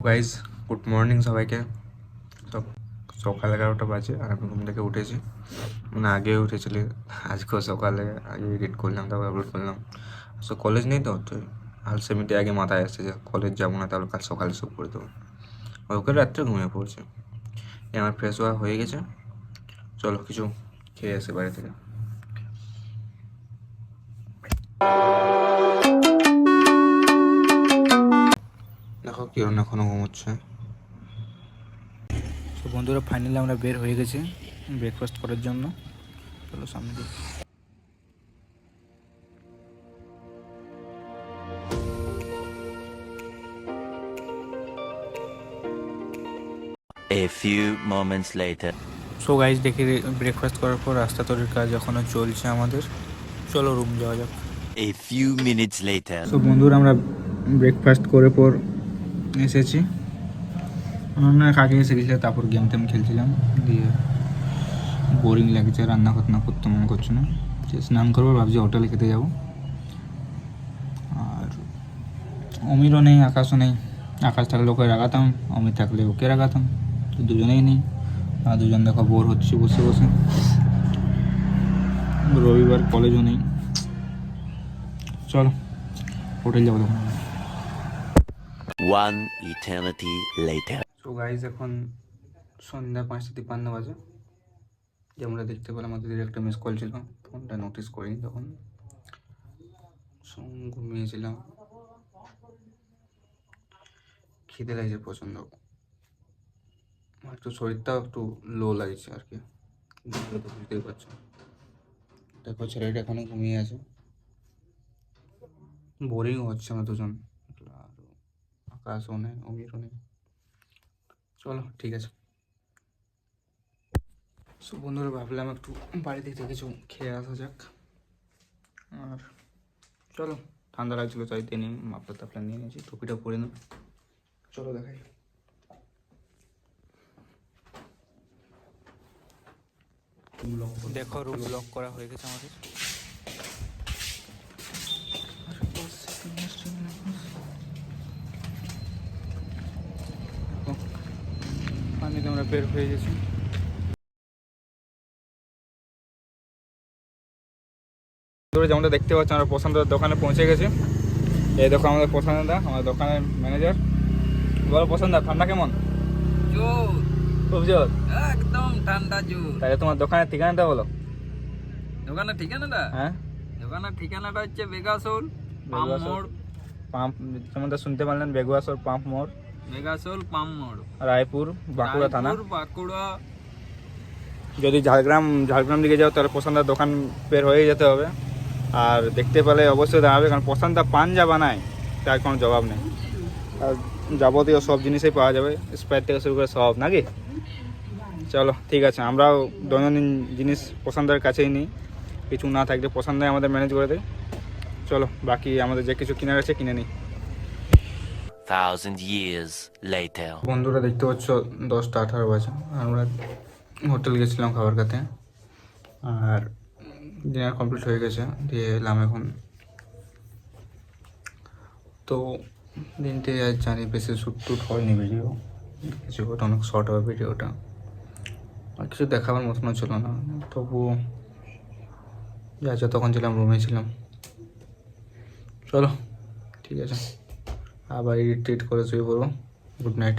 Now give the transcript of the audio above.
Guys good morning সবাইকে। সব সকাল 11টা বাজে আর আমি ঘুম থেকে উঠেছি, মানে আগে উঠেছিলি। আজকেও সকালে আগে এডিট করলাম, তারপর আপলোড করলাম। সো কলেজ নেই তো আলসেমিতে আগে মাথায় আসছে যে কলেজ যাবো না, তাহলে কাল সকালে সব করে দেবো। ওকে রাত্রে ঘুমিয়ে পড়ছে। আমার ফ্রেশ হওয়া হয়ে গেছে, চলো কিছু খেয়ে আসে বাড়ি থেকে। দেখো কিরণ এখনো ঘুমোচ্ছে। তো বন্ধুরা ফাইনালি আমরা বের হয়ে গেছি ব্রেকফাস্ট করার জন্য। চলো সামনে দিকে। A few moments later. So guys দেখি ব্রেকফাস্ট করার পর রাস্তা তৈরির কাজ এখনও চলছে আমাদের। চলো রুম যাওয়া যাক। A few minutes later. So বন্ধুরা আমরা ব্রেকফাস্ট করে পর এসেছি। অনেক আগে এসে গেছিল, তারপর গেম টেম খেলছিলাম, দিয়ে বোরিং লাগছে, রান্না না করতে মনে করছে না। স্নান করবো ভাবছি, হোটেলে খেতে যাবো। আর অমিরও নেই, আকাশও নেই। আকাশ থাকলে ওকে রাগাতাম, অমির থাকলে ওকে রাগাতাম, তো দুজনেই নেই। আর দুজন দেখো বোর হচ্ছে বসে বসে। রবিবার কলেজও নেই। চলো হোটেল যাবো তখন। One eternity later. So guys এখন সন্ধ্যা 5:53 বাজে। যেমনটা দেখতে পেলাম আমাদের একটা মিস কল ছিল, ফোনটা নোটিস করিনি তখন, ঘুমিয়েছিলাম। খিদে লাগছে প্রচণ্ড, একটু শরীরটাও একটু লো লাগছে আর কি, বুঝতেই পারছো। দেখো ছেলেটা এখনো ঘুমিয়ে আছে, বোরিং হচ্ছে আমরা দুজন, আর আকাশও নেই, অমিরও নেই। চলো ঠিক আছে। সো বন্ধুরা ভাবলাম একটু বাড়ি থেকে কিছু খেয়ে আসা যাক। আর চলো, ঠান্ডা লাগছিলো তাই নিয়ে মাফলার টাফলার নিয়ে নিয়েছি, টুপিটা পরে নেব। চলো দেখাই। দেখো রুম লক করা হয়ে গেছে আমাদের। ফাইনালি আমরা বের হয়ে গেছি। যেমনটা দেখতে পাচ্ছি আমরা প্রশান্তদার দোকানে পৌঁছে গেছি। এই দেখো আমাদের প্রশান্তদা, আমাদের দোকানের ম্যানেজার। বলো প্রশান্তদা, ঠান্ডা কেমন? জোর, খুব জোর। একদম ঠান্ডা জোর। তাহলে তোমার দোকানের ঠিকানাটা বলো। দোকানের ঠিকানাটা? হ্যাঁ, দোকানের ঠিকানাটা হচ্ছে বেগাসোল পাম্প মোড়। পাম্প, যেমনটা শুনতে পারলেন, বেগুয়াসর পাম্প মোড়, বেগাসোল পাম্প মোড়, রায়পুর, বাঁকুড়া থানা। রায়পুর, বাঁকুড়া। যদি ঝাড়গ্রাম দিকে যাও তাহলে প্রশান্তদার দোকান বের হয়ে যেতে হবে। আর দেখতে পেলে অবশ্যই দাঁড়াবে, কারণ প্রশান্তদা পান যা বানায় তার কোনো জবাব নেই। আর যাবতীয় সব জিনিসই পাওয়া যাবে, স্প্রাইট থেকে শুরু করে সব, নাকি? চলো ঠিক আছে, আমরাও দৈনন্দিন জিনিস প্রশান্তদার কাছেই নিই, কিছু না থাকলে প্রশান্তদাই আমাদের ম্যানেজ করে দেয়। চলো বাকি আমাদের যে কিছু কেনার আছে কিনে নিই। 1,000 years later. বন্ধুরা দেখতে পাচ্ছ 10টা 18 বাজে, আমরা হোটেল গেছিলাম খাবার খেতে, আর ডিনার কমপ্লিট হয়ে গেছে, দিয়ে এলাম এখন। তো দিনটি আজ জানি বেশি শ্যুট টুট হয়নি, ভিডিও কিছু ওটা অনেক শর্ট হবে ভিডিওটা, আর কিছু দেখাবার মতনও ছিল না। তবুও যা যতক্ষণ ছিলাম রুমে ছিলাম। চলো ঠিক আছে, আবার এডিট করে শুয়ে পড়বো। Good night.